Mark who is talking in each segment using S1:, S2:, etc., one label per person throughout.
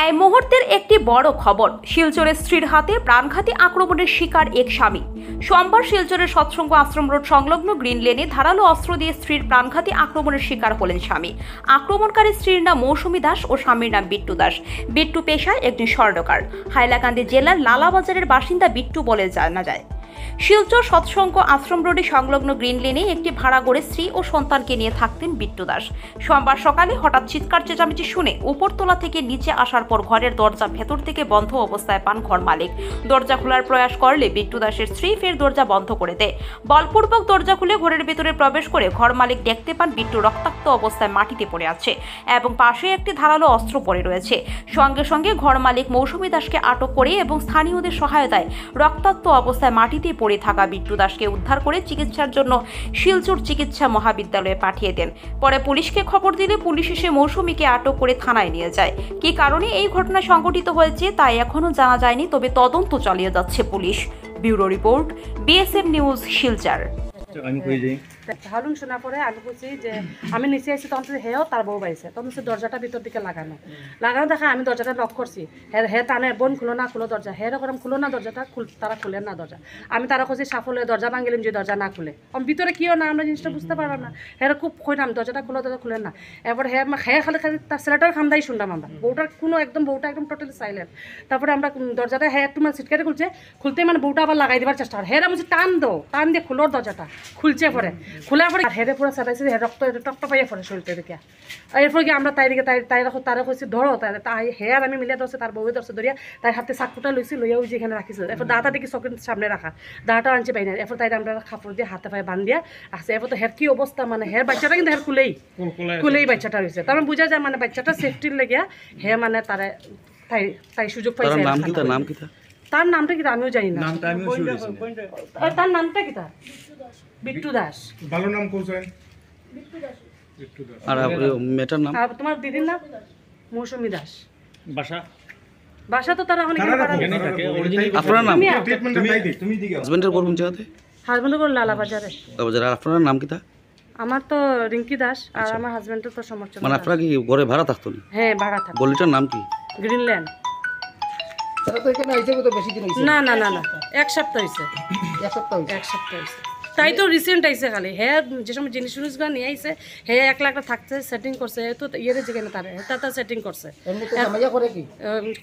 S1: এই মুহূর্তের একটি বড় খবর, শিলচরের স্ত্রীর হাতে প্রাণঘাতী আক্রমণের শিকার এক স্বামী। সোমবার শিলচরের সৎসঙ্গ আশ্রম রোড সংলগ্ন গ্রিন লেনে ধারালো অস্ত্র দিয়ে স্ত্রীর প্রাণঘাতী আক্রমণের শিকার হলেন স্বামী। আক্রমণকারী স্ত্রীর নাম মৌসুমী দাস ও স্বামীর নাম বিট্টু দাস। বিট্টু পেশায় একজন স্বর্ণকার। হাইলাকান্দি জেলার লালাবাজারের বাসিন্দা বিট্টু বলে জানা যায়। শিলচর সৎসঙ্গ আশ্রম রোডে সংলগ্ন গ্রিন লেনে একটি ভাড়া গড়ে স্ত্রী ও সন্তানকে নিয়ে থাকতেন বিট্টু দাস। সোমবার সকালে হঠাৎ চিৎকার চেঁচামেচি শুনে উপরতলা থেকে নিচে আসার পর ঘরের দরজা ভেতর থেকে বন্ধ অবস্থায় পান ঘর মালিক। দরজা খোলার প্রয়াস করলে বিট্টু দাসের স্ত্রী ফের দরজা বন্ধ করে দেয়। বলপূর্বক দরজা খুলে ঘরের ভেতরে প্রবেশ করে ঘর মালিক দেখতে পান বিট্টু রক্তাক্ত অবস্থায় মাটিতে পড়ে আছে এবং পাশে একটি ধারালো অস্ত্র পড়ে রয়েছে। সঙ্গে সঙ্গে ঘর মালিক মৌসুমী দাসকে আটক করে এবং স্থানীয়দের সহায়তায় রক্তাক্ত অবস্থায় মাটিতে পড়ে থাকা বিট্টু দাসকে উদ্ধার করে চিকিৎসার জন্য শিলচর চিকিৎসা মহাবিদ্যালয়ে পাঠিয়ে দেন। পরে পুলিশকে খবর দিলে পুলিশ এসে মৌসুমীকে আটক করে থানায় নিয়ে যায়। কী কারণে এই ঘটনা সংঘটিত হয়েছে তা এখনও জানা যায়নি, তবে তদন্ত চালিয়ে যাচ্ছে police. Bureau report, BSM news, Silchar.
S2: হালুন শোনা পরে আমি বলছি যে আমি নিচে আসছি, তখন হেও তার বউ পাইছে, তখন সে দরজাটা ভিতর দিকে লাগানো দেখা আমি দরজাটা লক করছি। হে টানে বোন খুলো না খুলো দরজা, হে রকম খুলো না দরজাটা, তারা খুলে না দরজা। আমি তারা খুঁজছি সাফলে দরজা ভাঙিলাম যে দরজা না খুলে, আমি ভিতরে কিও না আমরা জিনিসটা বুঝতে পারলাম না। হেরা খুব কইলাম দরজাটা খুলে, দরজা খুলে না। এরপর হে খালি তার ছেলেটার খান্দাই শুনলাম আমরা, বউটার কোনো বউটা একদম টোটালি সাইলেন্ট। তারপরে আমরা দরজাটা হে একটু মানে সিটকারে খুলতে মানে বউটা আবার লাগাই দেওয়ার চেষ্টা করে। হেরা বলছে টান দিয়ে খুলোর দরজাটা খুলছে। পরে খোলার পরে হেরে পুরো চাটাইছে, রক্ত টকটা পাইয়া পড়ে শরীরটা দেখে। এরপর কি আমরা তাই দিকে তারা কইছি ধরো, তাই হেয়ার আমি মিলিয়ে ধরছে, তার বউয়ে ধরছে, ধরিয়া তাই হাতে চাকুটা লইছি, লইয়াও যেখানে রাখিছে। এরপর দাঁটা দেখি চকের সামনে রাখা, দাঁটা আনছে পাই না। এরপর তাই আমরা কাপড় দিয়ে হাতে পায়ে বান্ধিয়া আসছে। এরপর তো হের কি অবস্থা, মানে হের বাচ্চাটা কিন্তু হের কুলেই বাচ্চাটা হয়েছে। তার মানে বোঝা যায় মানে বাচ্চাটা সেফটির লেগে হে মানে তাই সুযোগ পাইছে। তার নামটা কি আমিও জানি না, তার নামটা কি তার বিট্টু দাস।
S3: ভালো নাম কোন বিট্টু দাস। আর মেটার নাম?
S2: আর তোমার দিদির নাম মৌসুমী দাস।
S3: বাসা
S2: তো তারা অনেক
S3: আপনার নাম? তুমি হাজবেন্ডের কোন জায়গাতে?
S2: হাজবেন্ডের কোন লালাবাজারে।
S3: আর আপনার নাম কি তা?
S2: আমার তো রিঙ্কি দাস, আর আমার হাজবেন্ডের তো সমর্থন।
S3: মানে আপনারা কি ঘরে ভাড়া থাকতো?
S2: হ্যাঁ ভাড়া থাকতো।
S3: গলিটার নাম কি?
S2: গ্রিনল্যান্ড। না না না না, এক সপ্তাহ হয়েছে। তাই তো রিসেন্ট আইসে খালি হ্যাঁ, যে সময় জিনিসগুলো নিয়ে আইসে হ্যাঁ 1 লাখ থাকছে, সেটিং করছে তো ইয়ের যেখানে তার সেটিং করছে।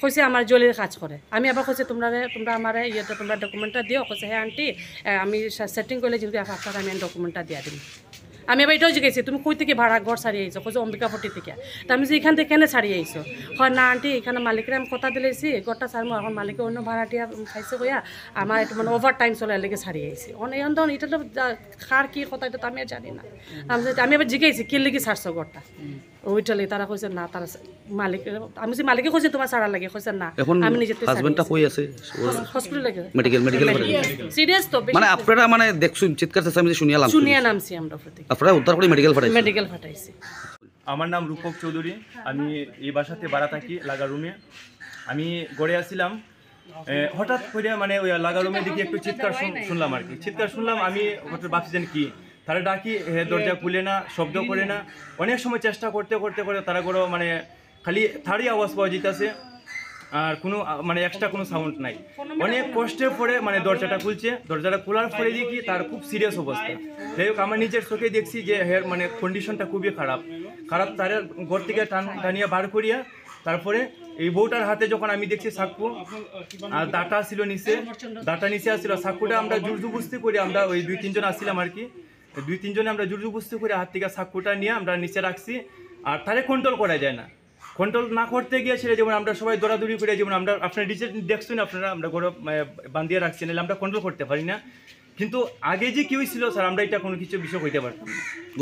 S2: কইছে আমার জলির কাজ করে। আমি আবার কইছে তোমরা আমার ইয়েতে তোমরা ডকুমেন্টটা দিও। কইছে হ্যাঁ আন্টি আমি সেটিং করলে যদি আপনার আমি ডকুমেন্টটা দিয়ে দিই। আমি এবার এটাও জিজ্ঞেছি তুমি কই থেকে ভাড়া ঘর ছাড়িয়ে আইছো? কইছে অম্বিকাপট্টি থেকে। তা আমি যে এখান থেকে কেন ছাড়িয়ে আইছো? হয় না আন্টি এখানে মালিকের আমি কথা দিলেছি ঘরটা ছাড়বো, এখন মালিকে অন্য ভাড়াটিয়া খাইছে কইয়া আমার একটু মানে ওভার টাইম চলে লেগে ছাড়িয়ে আইছি। অনেক এটা তো কার কি কথা এটা তো আমি জানি না। আমি এবার জিজ্ঞেছি কি লেগে ছাড়ছো ঘরটা, ওইটালে তারা কইছে না তারা মালিক। আমি যে মালিকে কইছে তোমার ছাড়া লাগে, কইছে না আমি নিজে
S3: হাজবেন্ডটা কই আছে?
S2: হসপিটালে
S3: মেডিকেল
S2: সিরিয়াস তো
S3: মানে আপনারা মানে দেখছুন চিৎকার চেঁচামেচি শুনিয়া নামছি
S2: আমরা।
S3: আপনারা উদ্ধার করে মেডিকেল
S2: পাঠাইছি।
S4: আমার নাম রূপক চৌধুরী, আমি এই বাসাতে ভাড়া থাকি লাগা রুমে। আমি গড়ে আসছিলাম, হঠাৎ করে মানে ওই লাগা রুমে দিকে একটু চিৎকার শুনলাম আর কি। চিৎকার শুনলাম, আমি ভাবছিলেন কি তারা ডাকি, দরজা খুলে না, শব্দ করে না। অনেক সময় চেষ্টা করতে তারা করে মানে খালি থাড়ি আওয়াজ পাওয়া যেতেছে, আর কোনো মানে এক্সট্রা কোনো সাউন্ড নাই। অনেক কষ্টের পরে মানে দরজাটা খুলছে। দরজাটা খোলার পরে দেখি তার খুব সিরিয়াস অবস্থা। যাই হোক আমার নিজের চোখে দেখছি যে হের মানে কন্ডিশনটা খুবই খারাপ। তার ঘর থেকে টানিয়ে বার করিয়া তারপরে এই বউটার হাতে যখন আমি দেখছি চাকু আর দাঁটা ছিল নিচে আসছিল চাকুটা আমরা জুরজুবস্তি করে আমরা ওই 2-3 জন আসছিলাম আর কি। 2-3 জনে আমরা জুরজুবস্তি করে হাত থেকে চাকুটা নিয়ে আমরা নিচে রাখছি। আর তারে কন্ট্রোল করা যায় না। কন্ট্রোল না করতে গিয়েছিল যেমন আমরা সবাই দৌড়াদৌড়ি করে, যেমন আমরা আপনার ডিজে দেখছেন আপনারা আমরা ঘরে বান্ধিয়ে রাখছি, নাহলে আমরা কন্ট্রোল করতে পারি না। কিন্তু আগে যে কি হয়েছিল স্যার আমরা এটা কোনো কিছু বিষয় হইতে পারতাম না।